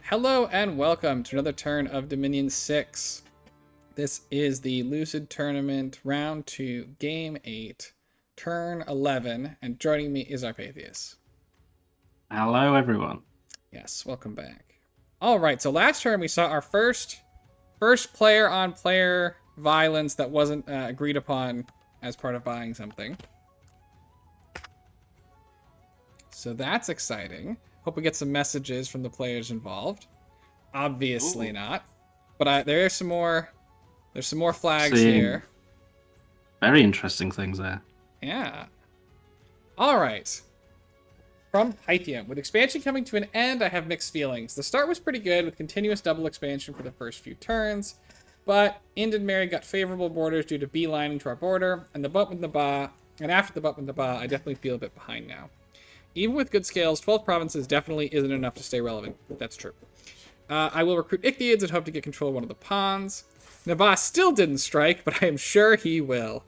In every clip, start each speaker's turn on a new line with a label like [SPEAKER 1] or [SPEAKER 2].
[SPEAKER 1] Hello and welcome to another turn of Dominion 6. This is the Lucid Tournament, Round 2, Game 8, Turn 11, and joining me is our Faeacia.
[SPEAKER 2] Hello, everyone.
[SPEAKER 1] Yes, welcome back. Alright, so last turn we saw our first player-on-player violence that wasn't agreed upon as part of buying something. So that's exciting. Hope we get some messages from the players involved. Obviously not. But there's some more flags here.
[SPEAKER 2] Very interesting things there.
[SPEAKER 1] Yeah. Alright. From Pythium. With expansion coming to an end, I have mixed feelings. The start was pretty good with continuous double expansion for the first few turns, but Ind and Mary got favorable borders due to beelining to our border, and the bump with Naba, and after the bump with Naba, I definitely feel a bit behind now. Even with good scales, 12 provinces definitely isn't enough to stay relevant. That's true. I will recruit Ichthyids and hope to get control of one of the pawns. Naba still didn't strike, but I am sure he will.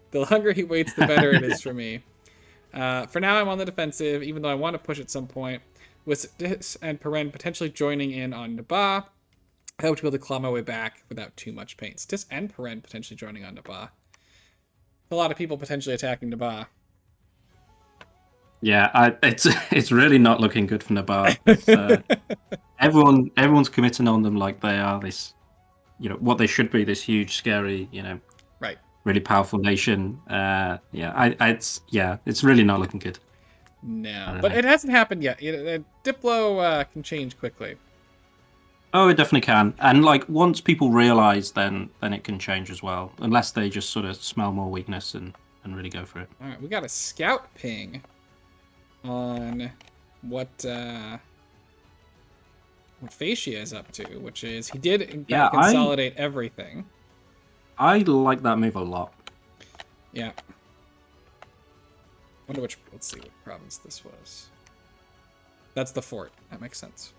[SPEAKER 1] The longer he waits, the better it is for me. For now, I'm on the defensive, even though I want to push at some point. With Satis and Pyrene potentially joining in on Naba, I hope to be able to claw my way back without too much pain. Satis and Pyrene potentially joining on Naba. A lot of people potentially attacking Naba.
[SPEAKER 2] Yeah, it's really not looking good for Naba. Everyone's committing on them like they are this, what they should be, this huge, scary,
[SPEAKER 1] right,
[SPEAKER 2] really powerful nation. It's really not looking good.
[SPEAKER 1] No, but it hasn't happened yet. Diplo can change quickly.
[SPEAKER 2] Oh, it definitely can. And once people realize, then it can change as well, unless they just sort of smell more weakness and really go for it.
[SPEAKER 1] All right, we got a scout ping on what Faeacia is up to, which is he did in fact consolidate everything.
[SPEAKER 2] I like that move a lot.
[SPEAKER 1] Yeah. Wonder which. Let's see what province this was. That's the fort. That makes sense.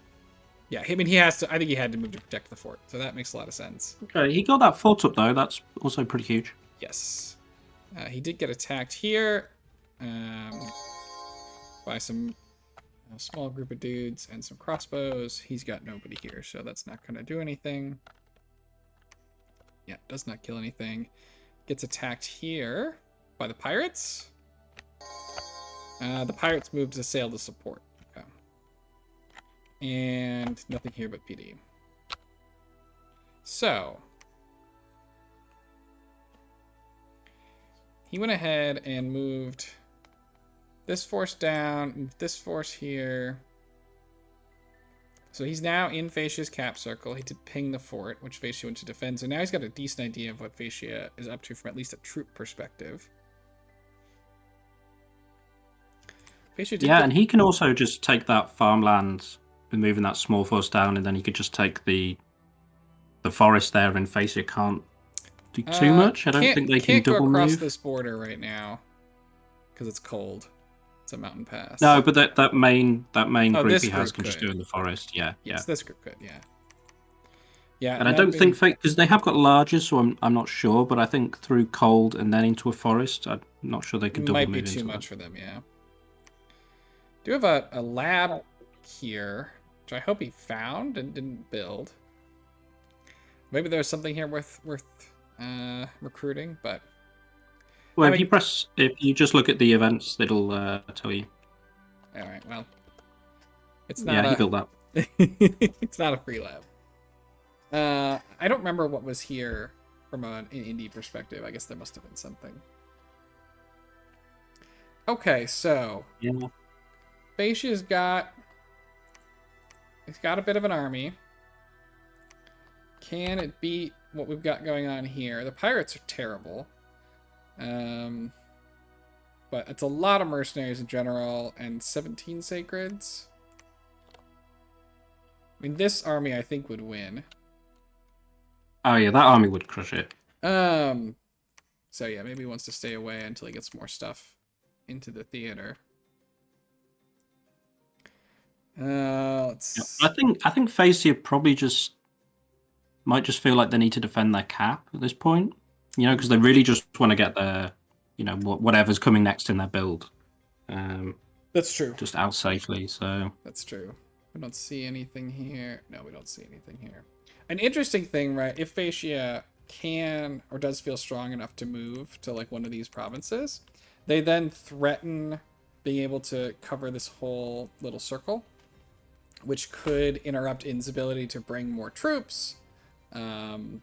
[SPEAKER 1] Yeah, I mean he has to. I think he had to move to protect the fort, so that makes a lot of sense.
[SPEAKER 2] Okay, he got that fort up though. That's also pretty huge.
[SPEAKER 1] Yes, he did get attacked here. By some small group of dudes and some crossbows. He's got nobody here, so that's not going to do anything. Yeah, does not kill anything. Gets attacked here by the pirates. The pirates move to sail to support. Okay. And nothing here but PD. So he went ahead and moved this force down, this force here. So he's now in Faecia's cap circle. He did ping the fort, which Faeacia went to defend. So now he's got a decent idea of what Faeacia is up to from at least a troop perspective.
[SPEAKER 2] And he can also just take that farmland and moving that small force down, and then he could just take the forest there, and Faeacia can't do too much. I don't think they can double move.
[SPEAKER 1] Can't go across this border right now because it's cold. It's a mountain pass.
[SPEAKER 2] No, but that main group he has can just go in the forest. Yeah,
[SPEAKER 1] yes, this group could. Yeah.
[SPEAKER 2] And I don't think because they have got larger, so I'm not sure. But I think through cold and then into a forest, I'm not sure they can double move.
[SPEAKER 1] Might be too much for them. Yeah. Do have a lab here, which I hope he found and didn't build. Maybe there's something here worth recruiting, but.
[SPEAKER 2] Well, if you just look at the events, it'll tell you.
[SPEAKER 1] All right. Well, it's not.
[SPEAKER 2] Yeah, he built that.
[SPEAKER 1] It's not a free lab. I don't remember what was here from an indie perspective. I guess there must have been something. Okay, so
[SPEAKER 2] yeah,
[SPEAKER 1] Faecia's got a bit of an army. Can it beat what we've got going on here? The pirates are terrible. But it's a lot of mercenaries in general and 17 sacreds. I mean, this army I think would win.
[SPEAKER 2] Oh yeah, that army would crush it.
[SPEAKER 1] So yeah, maybe he wants to stay away until he gets more stuff into the theater. Let's...
[SPEAKER 2] I think Faeacia probably might just feel like they need to defend their cap at this point. Because they really just want to get their, whatever's coming next in their build.
[SPEAKER 1] That's true.
[SPEAKER 2] Just out safely, so...
[SPEAKER 1] That's true. We don't see anything here. No, we don't see anything here. An interesting thing, right? If Faeacia can or does feel strong enough to move to like one of these provinces, they then threaten being able to cover this whole little circle, which could interrupt In's ability to bring more troops. And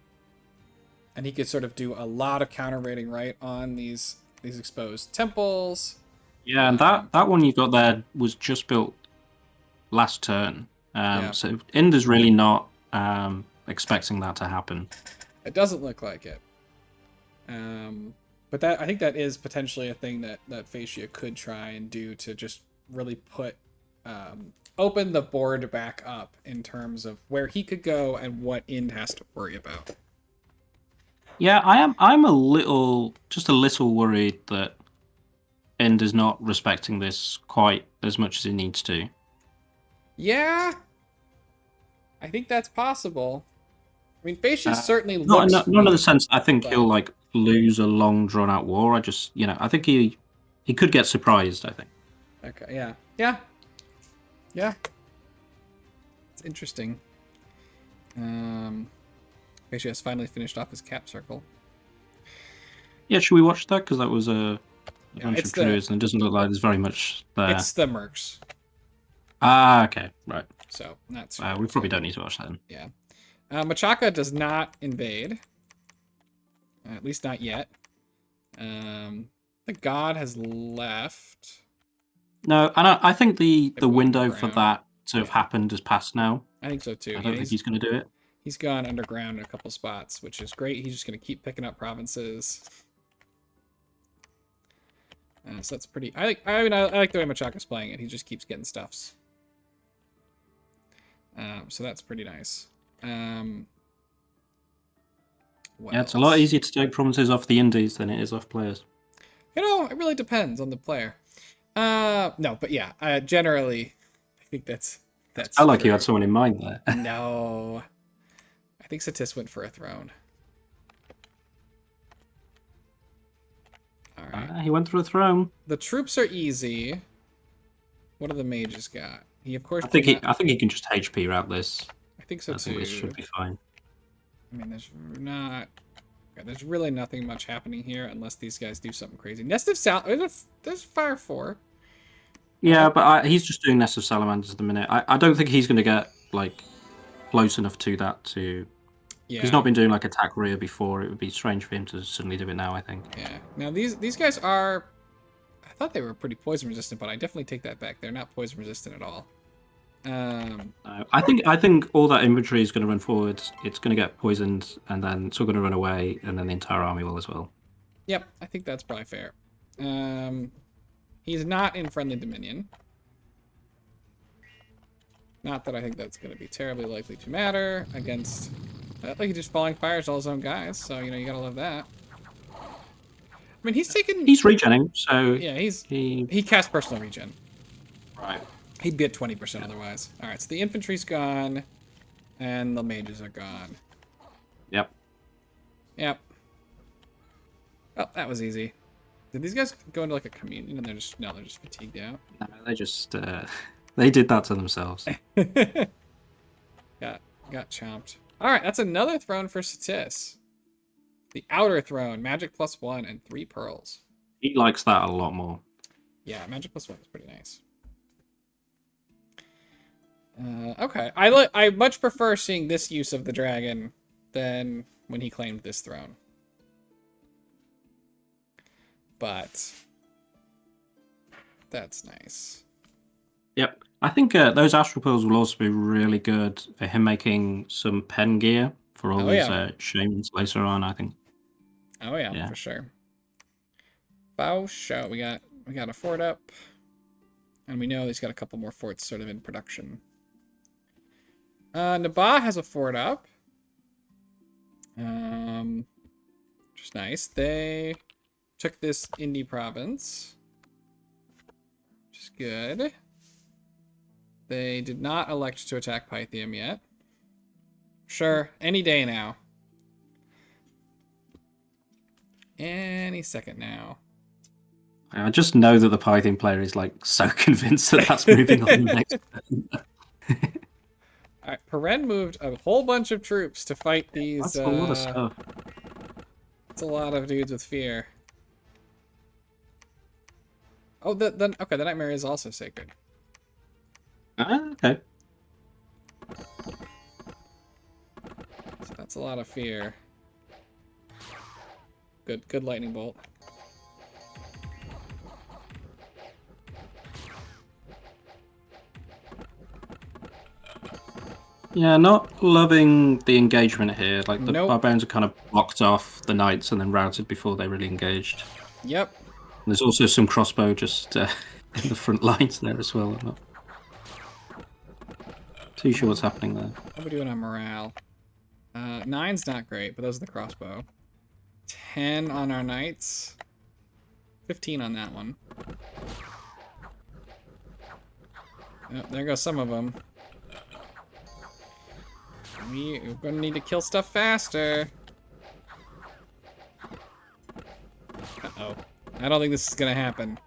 [SPEAKER 1] he could sort of do a lot of counter raiding right on these exposed temples.
[SPEAKER 2] Yeah, and that one you got there was just built last turn.
[SPEAKER 1] Yeah.
[SPEAKER 2] So Inda's really not expecting that to happen.
[SPEAKER 1] It doesn't look like it. But I think that is potentially a thing that Faeacia could try and do to just really put open the board back up in terms of where he could go and what Ind has to worry about.
[SPEAKER 2] Yeah, I'm a little worried that Ind is not respecting this quite as much as he needs to.
[SPEAKER 1] Yeah, I think that's possible. I mean, Faeacia certainly looks...
[SPEAKER 2] Not in the sense I think he'll like lose a long drawn out war. I think he could get surprised, I think.
[SPEAKER 1] Okay, yeah. It's interesting. Faeacia has finally finished off his cap circle.
[SPEAKER 2] Yeah, should we watch that? Because that was a bunch of druids, and it doesn't look like there's very much there.
[SPEAKER 1] It's the mercs.
[SPEAKER 2] Ah, okay, right.
[SPEAKER 1] So, that's...
[SPEAKER 2] we probably don't need to watch that then.
[SPEAKER 1] Yeah. Machaka does not invade. At least not yet. The god has left.
[SPEAKER 2] No, and I think the window for that to have happened has passed now.
[SPEAKER 1] I think so too.
[SPEAKER 2] I don't think he's going to do it.
[SPEAKER 1] He's gone underground in a couple spots, which is great. He's just going to keep picking up provinces. So that's pretty... I like the way Machaka's playing it. He just keeps getting stuffs. So that's pretty nice.
[SPEAKER 2] It's a lot easier to take provinces off the indies than it is off players.
[SPEAKER 1] It really depends on the player. No, but yeah, generally, I think that's
[SPEAKER 2] I like you had someone in mind there.
[SPEAKER 1] No. I think Satis went for a throne. All right.
[SPEAKER 2] He went for a throne.
[SPEAKER 1] The troops are easy. What do the mages got? He, of course...
[SPEAKER 2] I think he can just HP route this.
[SPEAKER 1] I think so too.
[SPEAKER 2] I think this should be fine.
[SPEAKER 1] I mean, there's really nothing much happening here unless these guys do something crazy. Nest of there's Fire 4.
[SPEAKER 2] Yeah, but he's just doing Nest of Salamanders at the minute. I don't think he's going to get like close enough to that to... Yeah. He's not been doing like attack rear before. It would be strange for him to suddenly do it now, I think.
[SPEAKER 1] Yeah. Now these guys are... I thought they were pretty poison resistant, but I definitely take that back. They're not poison resistant at all.
[SPEAKER 2] I think all that infantry is going to run forward. It's going to get poisoned, and then it's all going to run away, and then the entire army will as well.
[SPEAKER 1] Yep, I think that's probably fair. He's not in friendly dominion. Not that I think that's going to be terribly likely to matter against... I think he just falling fires all his own guys, so you gotta love that. I mean, he's
[SPEAKER 2] regenning, so
[SPEAKER 1] yeah, he cast personal regen.
[SPEAKER 2] Right.
[SPEAKER 1] He'd be at 20% otherwise. All right, so the infantry's gone, and the mages are gone.
[SPEAKER 2] Yep.
[SPEAKER 1] Oh, that was easy. Did these guys go into like a communion and they're just fatigued out?
[SPEAKER 2] No, they just they did that to themselves.
[SPEAKER 1] Got chomped. All right, that's another throne for Satis. The outer throne, magic +1 and 3 pearls.
[SPEAKER 2] He likes that a lot more.
[SPEAKER 1] Yeah, magic +1 is pretty nice. Okay, I much prefer seeing this use of the dragon than when he claimed this throne. But that's nice.
[SPEAKER 2] Yep. I think those astral pearls will also be really good for him making some pen gear for all these shamans later on, I think.
[SPEAKER 1] Oh yeah, for sure. Bow show. We got a fort up. And we know he's got a couple more forts sort of in production. Nabah has a fort up. Which is nice. They took this indie province. Which is good. They did not elect to attack Pythium yet. Sure, any day now. Any second now.
[SPEAKER 2] I just know that the Python player is like so convinced that that's moving on the next turn.
[SPEAKER 1] Alright, Pyrene moved a whole bunch of troops to fight these,
[SPEAKER 2] That's a lot of stuff.
[SPEAKER 1] It's a lot of dudes with fear. Oh, okay, the Nightmare is also sacred.
[SPEAKER 2] Okay.
[SPEAKER 1] So that's a lot of fear. Good lightning bolt.
[SPEAKER 2] Yeah, not loving the engagement here. Like, the
[SPEAKER 1] Nope.
[SPEAKER 2] barbarians are kind of blocked off the knights and then routed before they really engaged.
[SPEAKER 1] Yep.
[SPEAKER 2] And there's also some crossbow just in the front lines there as well. I'm not too sure what's happening there.
[SPEAKER 1] How are we doing on morale? 9's not great, but those are the crossbow. 10 on our knights. 15 on that one. Oh, there goes some of them. We're gonna need to kill stuff faster. Uh-oh. I don't think this is gonna happen.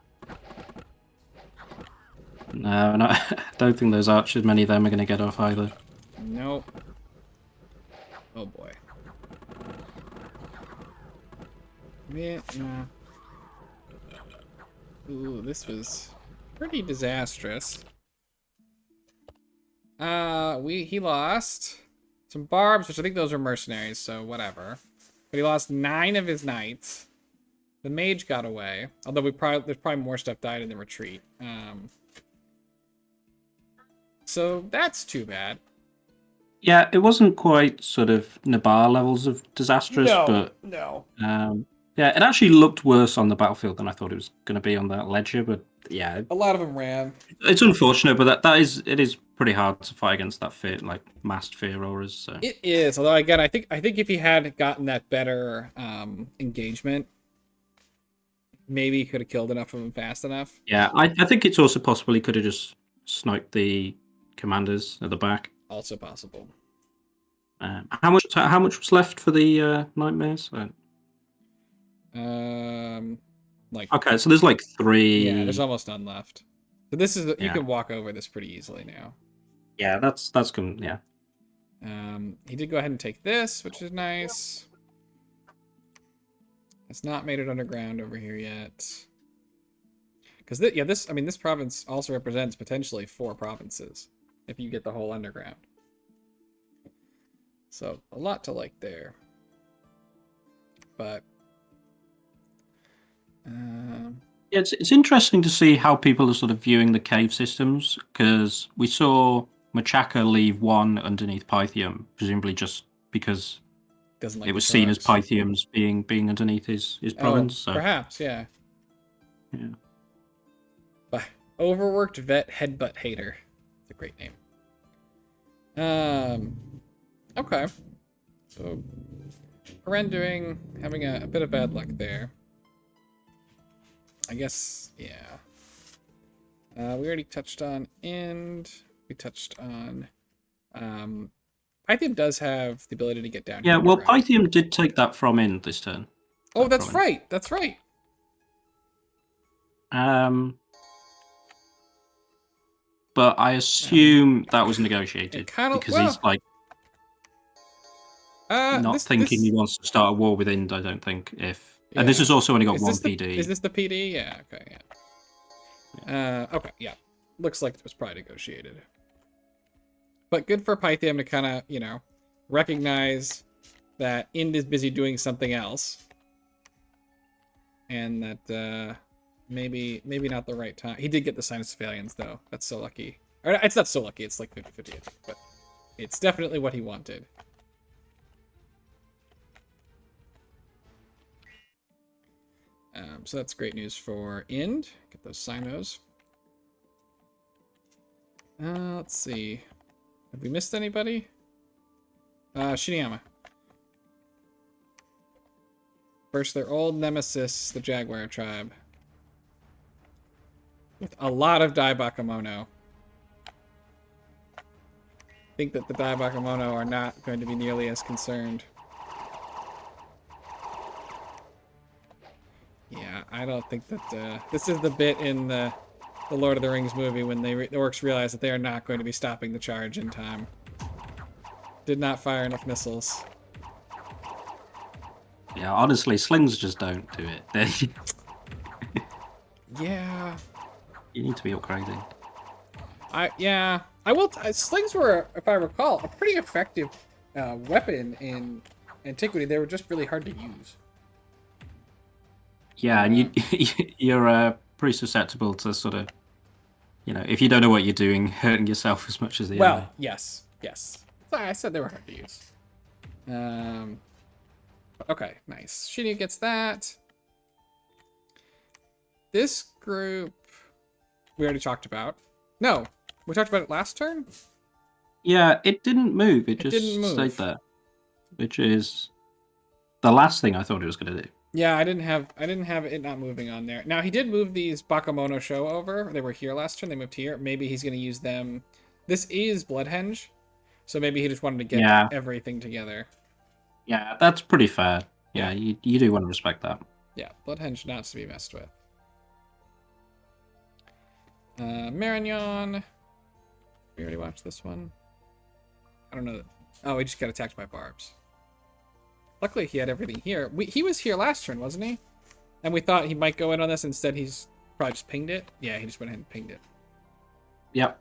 [SPEAKER 2] No, I don't think those archers, many of them are going to get off either.
[SPEAKER 1] Nope. Oh boy. Yeah, no. Ooh, this was pretty disastrous. He lost some barbs, which I think those were mercenaries, so whatever. But he lost 9 of his knights. The mage got away, although there's probably more stuff died in the retreat. So that's too bad.
[SPEAKER 2] Yeah, it wasn't quite sort of Nabar levels of disastrous, but
[SPEAKER 1] no.
[SPEAKER 2] Yeah, it actually looked worse on the battlefield than I thought it was going to be on that ledger. But yeah,
[SPEAKER 1] A lot of them ran.
[SPEAKER 2] it's unfortunate, but it is pretty hard to fight against that fear, like massed fear auras. So.
[SPEAKER 1] It is, although again, I think if he had gotten that better engagement, maybe he could have killed enough of them fast enough.
[SPEAKER 2] Yeah, I think it's also possible he could have just sniped the commanders at the back.
[SPEAKER 1] Also possible.
[SPEAKER 2] How much was left for the nightmares?
[SPEAKER 1] Like
[SPEAKER 2] okay, so there's like 3.
[SPEAKER 1] Yeah, there's almost none left. So this is you can walk over this pretty easily now.
[SPEAKER 2] Yeah, that's good. Yeah.
[SPEAKER 1] He did go ahead and take this, which is nice. It's not made it underground over here yet. Because this province also represents potentially 4 provinces if you get the whole underground. So a lot to like there. But
[SPEAKER 2] yeah, it's interesting to see how people are sort of viewing the cave systems, because we saw Machaka leave 1 underneath Pythium, presumably just because it was seen as Pythium's being underneath his province. So.
[SPEAKER 1] Perhaps, yeah.
[SPEAKER 2] Yeah.
[SPEAKER 1] But overworked vet headbutt hater. It's a great name. Okay. So rendering, having a bit of bad luck there. I guess, yeah. We already touched on End. We touched on Pythium does have the ability to get down.
[SPEAKER 2] Yeah, well, Pythium did take that from End this turn.
[SPEAKER 1] Oh, that's right. That's right.
[SPEAKER 2] But I assume that was negotiated because he's like not thinking he wants to start a war with Ind. I don't think and this has also only got 1 PD.
[SPEAKER 1] Is this the PD? Yeah. Okay. Yeah. Okay. Yeah. Looks like it was probably negotiated. But good for Pythium to kind of recognize that Ind is busy doing something else, and that maybe not the right time. He did get the Sinus Phalians though. That's so lucky. Or it's not so lucky. It's like 50-50, I think, but it's definitely what he wanted. So that's great news for Ind. Get those Sinos. Let's see. Have we missed anybody? Shiniyama. First, their old nemesis, the Jaguar tribe. With a lot of Dai Bakemono. I think that the Dai Bakemono are not going to be nearly as concerned. Yeah, I don't think that... this is the bit in the the Lord of the Rings movie when the orcs realize that they are not going to be stopping the charge in time. Did not fire enough missiles.
[SPEAKER 2] Yeah, honestly, slings just don't do it.
[SPEAKER 1] Yeah.
[SPEAKER 2] You need to be upgrading.
[SPEAKER 1] I will. Slings were, if I recall, a pretty effective weapon in antiquity. They were just really hard to use.
[SPEAKER 2] Yeah, and you're pretty susceptible to sort of, if you don't know what you're doing, hurting yourself as much as the enemy.
[SPEAKER 1] Well, yes. I said they were hard to use. Okay, nice. Shinny gets that. This group we already talked about. No, we talked about it last turn.
[SPEAKER 2] Yeah, it didn't move. It just
[SPEAKER 1] didn't move.
[SPEAKER 2] stayed there, which is the last thing I thought it was going to do.
[SPEAKER 1] Yeah, I didn't have it not moving on there. Now he did move these Bakemono Show over. They were here last turn. They moved here. Maybe he's going to use them. This is Bloodhenge, so maybe he just wanted to get everything together.
[SPEAKER 2] Yeah, that's pretty fair. Yeah, you do want to respect that.
[SPEAKER 1] Yeah, Bloodhenge not to be messed with. Marignon. We already watched this one. I don't know. Oh, he just got attacked by barbs. Luckily, he had everything here. He was here last turn, wasn't he? And we thought he might go in on this. Instead, he's probably just pinged it. Yeah, he just went ahead and pinged it.
[SPEAKER 2] Yep,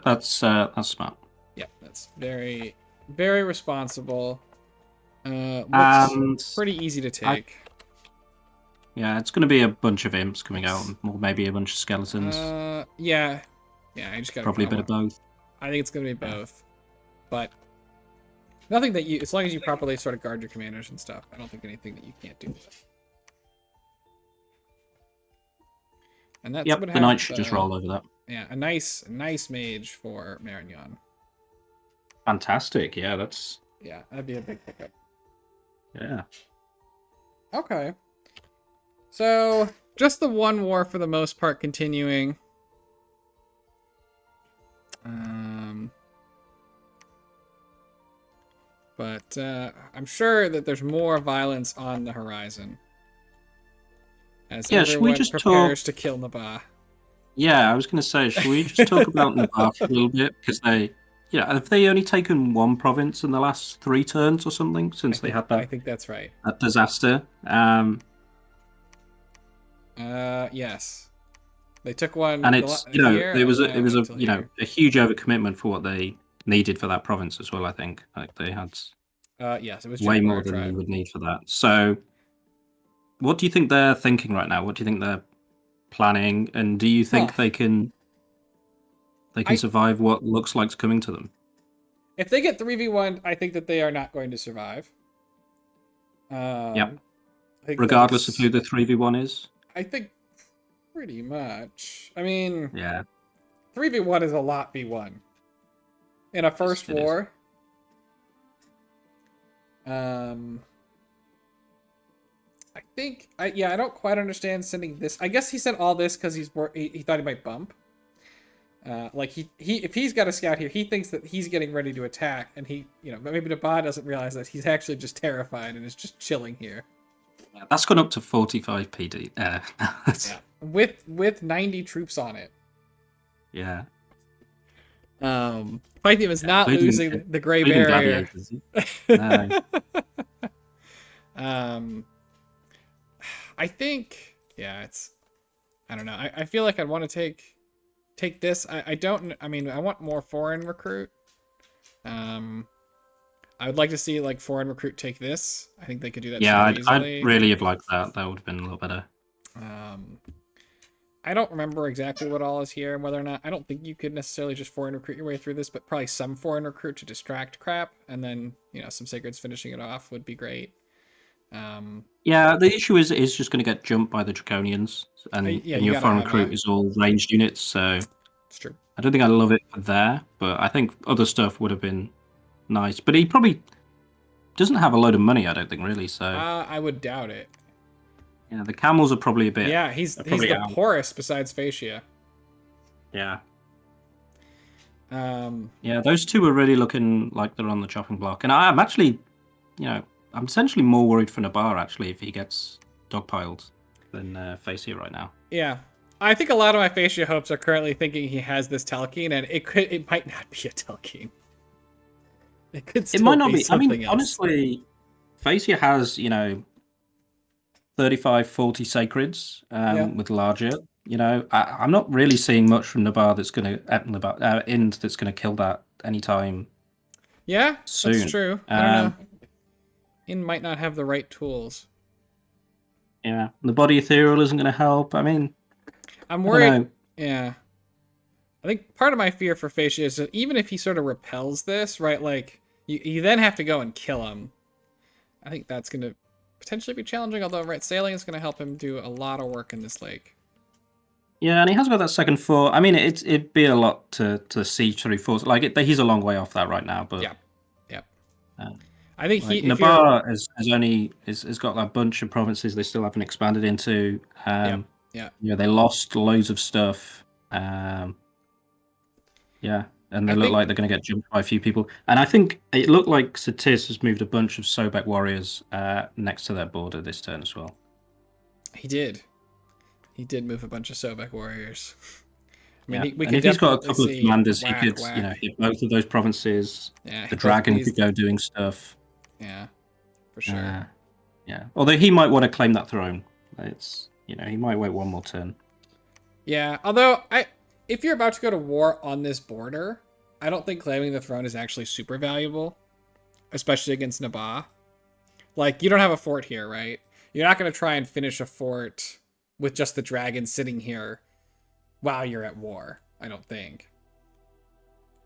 [SPEAKER 2] that's smart.
[SPEAKER 1] Yep, that's very, very responsible. Looks pretty easy to take.
[SPEAKER 2] Yeah, it's going to be a bunch of imps coming out, or maybe a bunch of skeletons.
[SPEAKER 1] Yeah, I just got
[SPEAKER 2] probably a bit of both.
[SPEAKER 1] I think it's going to be both, but nothing that as long as you properly sort of guard your commanders and stuff, I don't think anything that you can't do. And that's
[SPEAKER 2] the knight should just roll over that.
[SPEAKER 1] Yeah, a nice mage for Marignon.
[SPEAKER 2] Fantastic. Yeah,
[SPEAKER 1] that'd be a big pickup.
[SPEAKER 2] Yeah.
[SPEAKER 1] Okay. So, just the one war for the most part continuing. But I'm sure that there's more violence on the horizon. As everyone prepares to kill Nabah.
[SPEAKER 2] Yeah, I was going to say, should we just talk about Nabah a little bit? Because have they only taken one province in the last 3 turns or something since they had that?
[SPEAKER 1] I think that's right.
[SPEAKER 2] That disaster.
[SPEAKER 1] Yes, they took one,
[SPEAKER 2] and it's it was a huge overcommitment for what they needed for that province as well. I think they had
[SPEAKER 1] yes, it was
[SPEAKER 2] way more than they would need for that. So, what do you think they're thinking right now? What do you think they're planning? And do you think they can survive what looks like's coming to them?
[SPEAKER 1] If they get 3v1, I think that they are not going to survive.
[SPEAKER 2] Yep. Regardless of who the 3v1 is.
[SPEAKER 1] I think pretty much. I mean,
[SPEAKER 2] 3v1
[SPEAKER 1] is a lot v1 in a first war. I think I don't quite understand sending this. I guess he sent all this because he thought he might bump. If he's got a scout here, he thinks that he's getting ready to attack, and but maybe Nabah doesn't realize that he's actually just terrified and is just chilling here.
[SPEAKER 2] Yeah, that's gone up to 45 PD.
[SPEAKER 1] Yeah, with 90 troops on it.
[SPEAKER 2] Yeah.
[SPEAKER 1] Pythium is not losing the gray barrier.
[SPEAKER 2] No.
[SPEAKER 1] I think, I don't know. I feel like I'd want to take this. I want more foreign recruit. I would like to see foreign recruit take this. I think they could do that.
[SPEAKER 2] Yeah, I'd really have liked that. That would have been a little better.
[SPEAKER 1] I don't remember exactly what all is here and whether or not. I don't think you could necessarily just foreign recruit your way through this, but probably some foreign recruit to distract crap, and then some sacreds finishing it off would be great.
[SPEAKER 2] Yeah, the issue is just going to get jumped by the Draconians, and your foreign recruit is all ranged units, so
[SPEAKER 1] it's true.
[SPEAKER 2] I don't think I love it there, but I think other stuff would have been nice. But he probably doesn't have a load of money, I don't think, really. So
[SPEAKER 1] I would doubt it.
[SPEAKER 2] Yeah, the camels are probably a bit.
[SPEAKER 1] Yeah, he's the poorest besides Faeacia.
[SPEAKER 2] Yeah. Yeah, those two are really looking like they're on the chopping block, and I'm actually, I'm essentially more worried for Nabah actually if he gets dogpiled than Faeacia right now.
[SPEAKER 1] Yeah, I think a lot of my Faeacia hopes are currently thinking he has this Telkine, and it might not be a Telkine. It could
[SPEAKER 2] It
[SPEAKER 1] still
[SPEAKER 2] might not
[SPEAKER 1] be
[SPEAKER 2] be. I mean,
[SPEAKER 1] something else.
[SPEAKER 2] honestly, Faeacia has 35, 40 sacreds
[SPEAKER 1] Yeah.
[SPEAKER 2] with larger. I'm not really seeing much from Nabar that's going to Ind that's going to kill that anytime
[SPEAKER 1] Yeah, that's
[SPEAKER 2] soon.
[SPEAKER 1] true. I don't know. In might not have the right tools.
[SPEAKER 2] Yeah, the body ethereal isn't going to help. I mean,
[SPEAKER 1] I'm
[SPEAKER 2] I don't
[SPEAKER 1] worried.
[SPEAKER 2] know.
[SPEAKER 1] Yeah. I think part of my fear for Faeacia is that even if he sort of repels this, right, like, you then have to go and kill him. I think that's going to potentially be challenging, although, right, sailing is going to help him do a lot of work in this lake.
[SPEAKER 2] Yeah, and he has got that second four. I mean, it'd be a lot to see through fours. Like, he's a long way off that right now, but
[SPEAKER 1] Yeah. Yep.
[SPEAKER 2] uh,
[SPEAKER 1] I think
[SPEAKER 2] like
[SPEAKER 1] if you're...
[SPEAKER 2] Nabar has got that bunch of provinces they still haven't expanded into.
[SPEAKER 1] Yep. Yeah.
[SPEAKER 2] They lost loads of stuff. Yeah, and they look like they're going to get jumped by a few people. And I think it looked like Satis has moved a bunch of Sobek warriors next to their border this turn as well.
[SPEAKER 1] He did. He did move a bunch of Sobek warriors. I mean,
[SPEAKER 2] Yeah.
[SPEAKER 1] we
[SPEAKER 2] and
[SPEAKER 1] could
[SPEAKER 2] if he's got a
[SPEAKER 1] definitely
[SPEAKER 2] couple of
[SPEAKER 1] see
[SPEAKER 2] commanders, he
[SPEAKER 1] whack,
[SPEAKER 2] could
[SPEAKER 1] whack.
[SPEAKER 2] hit both of those provinces.
[SPEAKER 1] Yeah,
[SPEAKER 2] The dragon could go doing stuff.
[SPEAKER 1] Yeah, for sure.
[SPEAKER 2] Yeah, although he might want to claim that throne. It's he might wait one more turn.
[SPEAKER 1] Yeah, although if you're about to go to war on this border, I don't think claiming the throne is actually super valuable, especially against Nabaa. Like, you don't have a fort here, right? You're not going to try and finish a fort with just the dragon sitting here while you're at war, I don't think.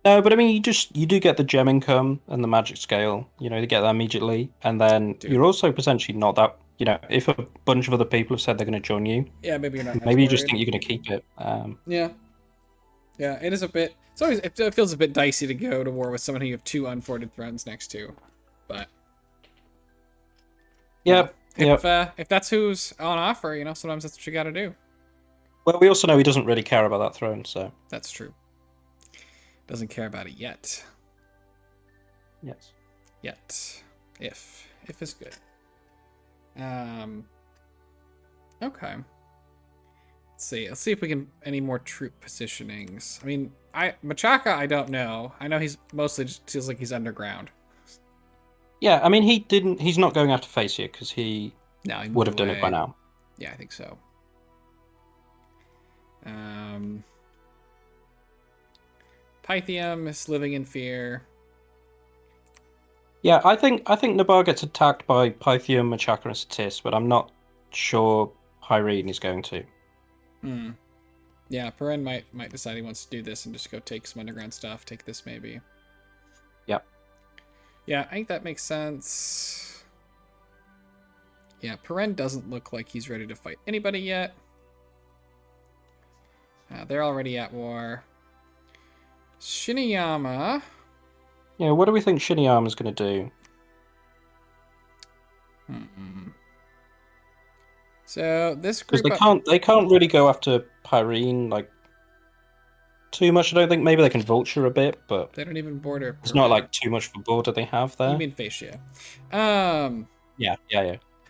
[SPEAKER 2] No, but I mean, you do get the gem income and the magic scale. You get that immediately, and then you're also potentially not that. If a bunch of other people have said they're going to join you,
[SPEAKER 1] yeah, maybe you're not.
[SPEAKER 2] Maybe you just think you're going to keep it.
[SPEAKER 1] Yeah, it is a bit. It feels a bit dicey to go to war with someone who you have two unforted thrones next to, but
[SPEAKER 2] Yep.
[SPEAKER 1] If that's who's on offer, sometimes that's what you got to do.
[SPEAKER 2] Well, we also know he doesn't really care about that throne, so
[SPEAKER 1] that's true. Doesn't care about it yet.
[SPEAKER 2] Yes.
[SPEAKER 1] Yet. If is good. Okay. Let's see if we can any more troop positionings. I mean, Machaka, I don't know. I know he's mostly just feels like he's underground.
[SPEAKER 2] Yeah, I mean he's not going after Faeacia because he would have done it by now.
[SPEAKER 1] Yeah, I think so. Pythium is living in fear.
[SPEAKER 2] Yeah, I think Nabar gets attacked by Pythium, Machaka, and Satis, but I'm not sure Pyrene is going to.
[SPEAKER 1] Yeah, Pyrene might decide he wants to do this and just go take some underground stuff. Take this maybe.
[SPEAKER 2] Yep.
[SPEAKER 1] Yeah, I think that makes sense. Yeah, Pyrene doesn't look like he's ready to fight anybody yet. They're already at war. Shiniyama.
[SPEAKER 2] Yeah, what do we think Shiniyama's going to do?
[SPEAKER 1] So this group,
[SPEAKER 2] because they can't really go after Pyrene like too much. I don't think. Maybe they can vulture a bit, but
[SPEAKER 1] they don't even border.
[SPEAKER 2] It's not like too much of a border they have there.
[SPEAKER 1] You mean Faeacia?
[SPEAKER 2] Yeah.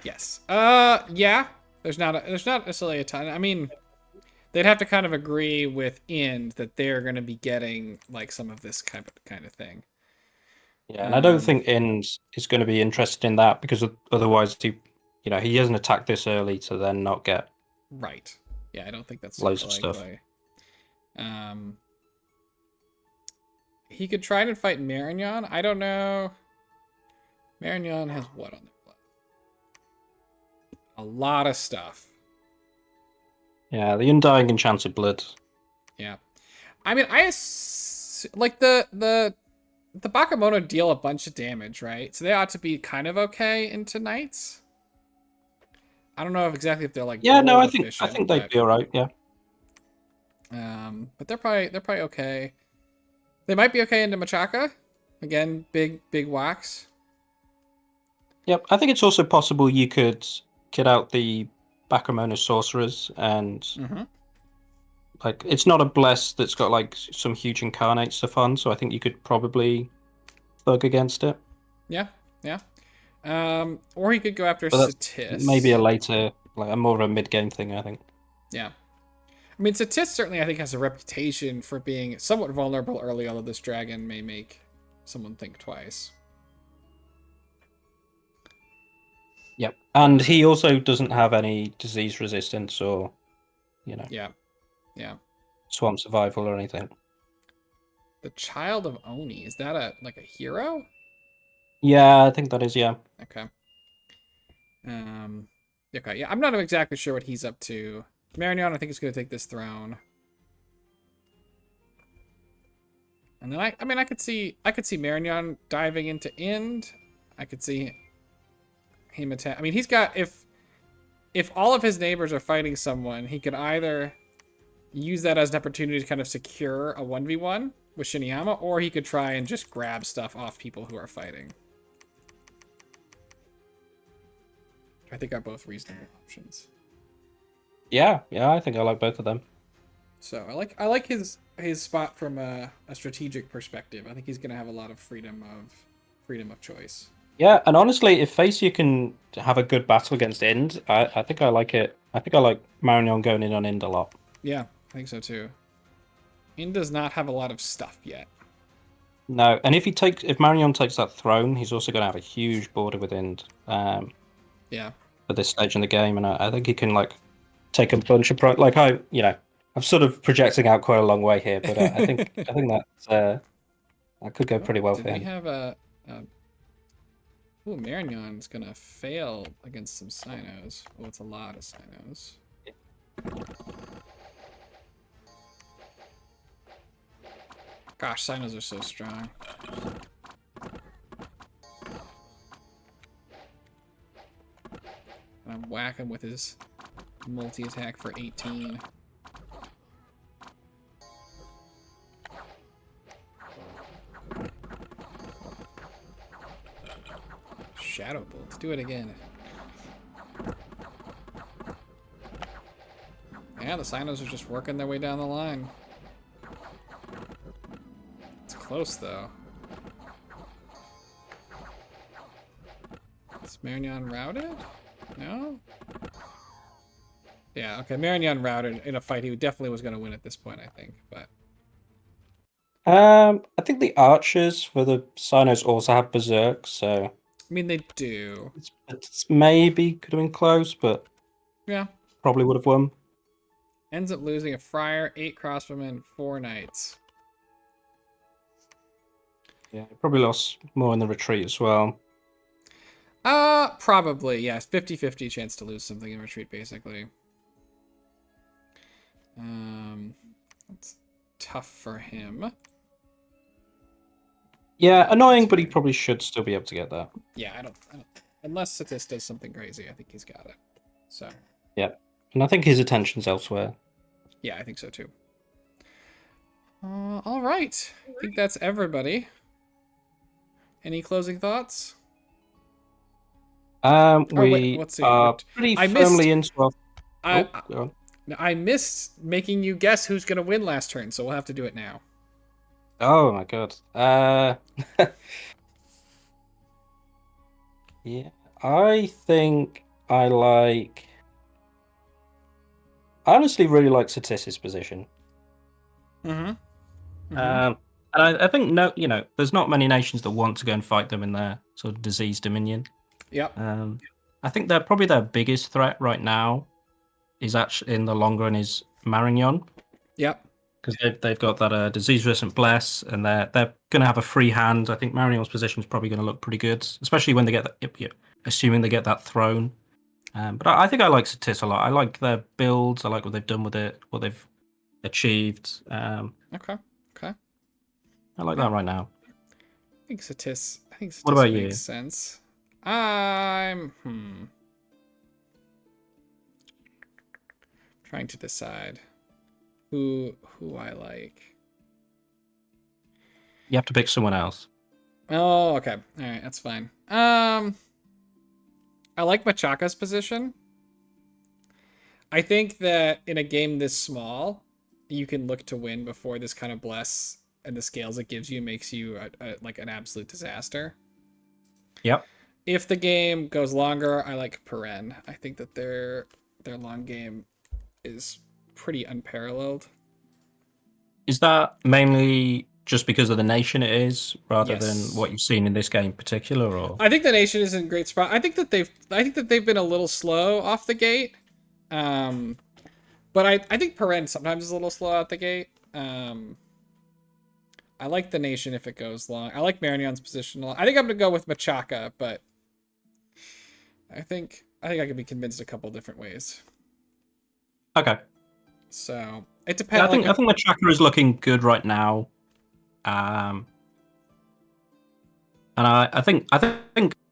[SPEAKER 1] Yes. Yeah. There's not necessarily a ton. I mean, they'd have to kind of agree with Ind that they're going to be getting like some of this kind of thing.
[SPEAKER 2] Yeah, and I don't think Ind is going to be interested in that because otherwise he doesn't attack this early to then not get
[SPEAKER 1] right. Yeah, I don't think that's
[SPEAKER 2] loads of stuff.
[SPEAKER 1] He could try to fight Marignon. I don't know. Marignon has what on their blood? A lot of stuff.
[SPEAKER 2] Yeah, the Undying Enchanted Blood.
[SPEAKER 1] Yeah. I mean, like the Bakemono deal a bunch of damage, right? So they ought to be kind of okay into Knights. I don't know exactly if they're like
[SPEAKER 2] I think they'd be alright, yeah.
[SPEAKER 1] But they're probably okay. They might be okay into Machaka. Again, big wax.
[SPEAKER 2] Yep, I think it's also possible you could get out the Bakemono sorcerers and like it's not a bless that's got like some huge incarnate stuff on, so I think you could probably thug against it.
[SPEAKER 1] Yeah. Or he could go after Satis.
[SPEAKER 2] Maybe a later, like a more of a mid-game thing, I think.
[SPEAKER 1] Yeah. I mean, Satis certainly, I think, has a reputation for being somewhat vulnerable early, although this dragon may make someone think twice.
[SPEAKER 2] Yep. And he also doesn't have any disease resistance or,
[SPEAKER 1] Yeah.
[SPEAKER 2] swamp survival or anything.
[SPEAKER 1] The Child of Oni, is that a hero?
[SPEAKER 2] Yeah, I think that is, yeah.
[SPEAKER 1] Okay. Okay, yeah, I'm not exactly sure what he's up to. Marignon, I think, is going to take this throne. And then I mean, I could see Marignon diving into Ind. I could see him attack. I mean, he's got, if all of his neighbors are fighting someone, he could either use that as an opportunity to kind of secure a 1v1 with Shiniyama, or he could try and just grab stuff off people who are fighting. I think are both reasonable options.
[SPEAKER 2] Yeah, I think I like both of them.
[SPEAKER 1] So I like his spot from a strategic perspective. I think he's gonna have a lot of freedom of choice.
[SPEAKER 2] Yeah, and honestly, if Faeacia can have a good battle against Ind, I think I like it. I think I like Marignon going in on Ind a lot.
[SPEAKER 1] Yeah, I think so too. Ind does not have a lot of stuff yet.
[SPEAKER 2] No, and if Marignon takes that throne, he's also going to have a huge border with Ind.
[SPEAKER 1] Yeah.
[SPEAKER 2] At this stage in the game, and I think he can take a bunch of I'm sort of projecting out quite a long way here, but I think that could go pretty well for him.
[SPEAKER 1] We have a ooh, Marignon's gonna fail against some Sinos. Well, it's a lot of Sinos. Gosh, Sinos are so strong. I'm whacking with his multi-attack for 18. Shadow Bolt. Do it again. Yeah, the Sinos are just working their way down the line. It's close, though. Is Marignon routed? No? Yeah, okay. Marignon routed in a fight he definitely was going to win at this point, I think. But
[SPEAKER 2] I think the archers for the Sinos also have Berserk, so...
[SPEAKER 1] I mean, they do.
[SPEAKER 2] It's maybe could have been close, but...
[SPEAKER 1] Yeah.
[SPEAKER 2] Probably would have won.
[SPEAKER 1] Ends up losing a Friar, 8 crossbowmen, 4 knights.
[SPEAKER 2] Yeah, probably lost more in the retreat as well.
[SPEAKER 1] Probably, yes. 50-50 chance to lose something in retreat, basically. That's tough for him.
[SPEAKER 2] Yeah, annoying, but he probably should still be able to get that.
[SPEAKER 1] Yeah, I don't unless Satis does something crazy, I think he's got it. So.
[SPEAKER 2] Yeah, and I think his attention's elsewhere.
[SPEAKER 1] Yeah, I think so too. All right. I think that's everybody. Any closing thoughts?
[SPEAKER 2] Let's see. Are pretty firmly into our...
[SPEAKER 1] I missed making you guess who's going to win last turn, so we'll have to do it now.
[SPEAKER 2] Oh my god. Yeah, I think I honestly really like Satis's position.
[SPEAKER 1] And
[SPEAKER 2] I think there's not many nations that want to go and fight them in their sort of disease dominion.
[SPEAKER 1] Yep.
[SPEAKER 2] I think they're probably their biggest threat right now is actually in the long run is Marignon.
[SPEAKER 1] Yep.
[SPEAKER 2] Because they've got that disease-resistant bless, and they're going to have a free hand. I think Marignon's position is probably going to look pretty good, especially when they get assuming they get that throne. But I think I like Satis a lot. I like their builds. I like what they've done with it, what they've achieved.
[SPEAKER 1] Okay.
[SPEAKER 2] I like that right now.
[SPEAKER 1] I think Satis
[SPEAKER 2] what about
[SPEAKER 1] makes sense. I'm trying to decide who I like.
[SPEAKER 2] You have to pick someone else.
[SPEAKER 1] Oh, okay. All right, that's fine. I like Machaka's position. I think that in a game this small, you can look to win before this kind of bless and the scales it gives you makes you like an absolute disaster.
[SPEAKER 2] Yep.
[SPEAKER 1] If the game goes longer, I like Pyrene. I think that their long game is pretty unparalleled.
[SPEAKER 2] Is that mainly just because of the nation it is, rather than
[SPEAKER 1] Yes.
[SPEAKER 2] what you've seen in this game in particular, or?
[SPEAKER 1] I think the nation is in a great spot. I think that they've been a little slow off the gate. But I think Pyrene sometimes is a little slow out the gate. I like the nation if it goes long. I like Marignon's position a lot. I think I'm gonna go with Machaka, but I think I can be convinced a couple different ways.
[SPEAKER 2] Okay.
[SPEAKER 1] So it depends.
[SPEAKER 2] Yeah, I think Machaka is looking good right now. And I think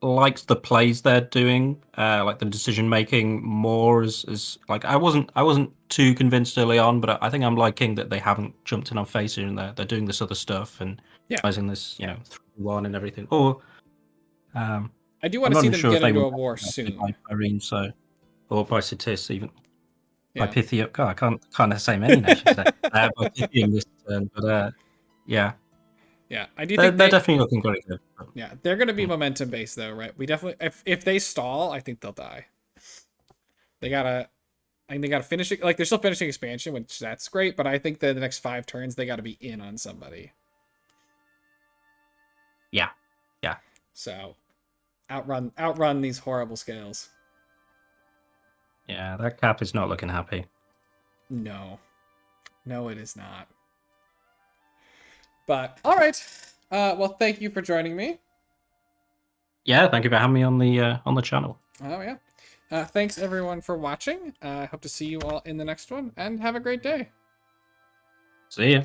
[SPEAKER 2] likes the plays they're doing, like the decision making more as like I wasn't too convinced early on, but I think I'm liking that they haven't jumped in on Faeacia and they're doing this other stuff and using this 3-1 and everything. Or
[SPEAKER 1] I do want to see them get into a war soon.
[SPEAKER 2] By Pyrene, or by Satis even. By Pythia. God, I can't say many nations there. By Pythium this turn, but yeah.
[SPEAKER 1] Yeah, I do
[SPEAKER 2] they're
[SPEAKER 1] think they're
[SPEAKER 2] definitely looking very good.
[SPEAKER 1] Yeah, they're going to be momentum based though, right? We definitely if they stall, I think they'll die. I think they gotta finish it. Like they're still finishing expansion, which that's great, but I think that the next 5 turns they got to be in on somebody.
[SPEAKER 2] Yeah.
[SPEAKER 1] So, outrun these horrible scales.
[SPEAKER 2] Yeah, that cap is not looking happy.
[SPEAKER 1] No, it is not. But all right. Well, thank you for joining me.
[SPEAKER 2] Yeah, thank you for having me on the channel.
[SPEAKER 1] Oh yeah. Thanks everyone for watching. I hope to see you all in the next one, and have a great day.
[SPEAKER 2] See ya.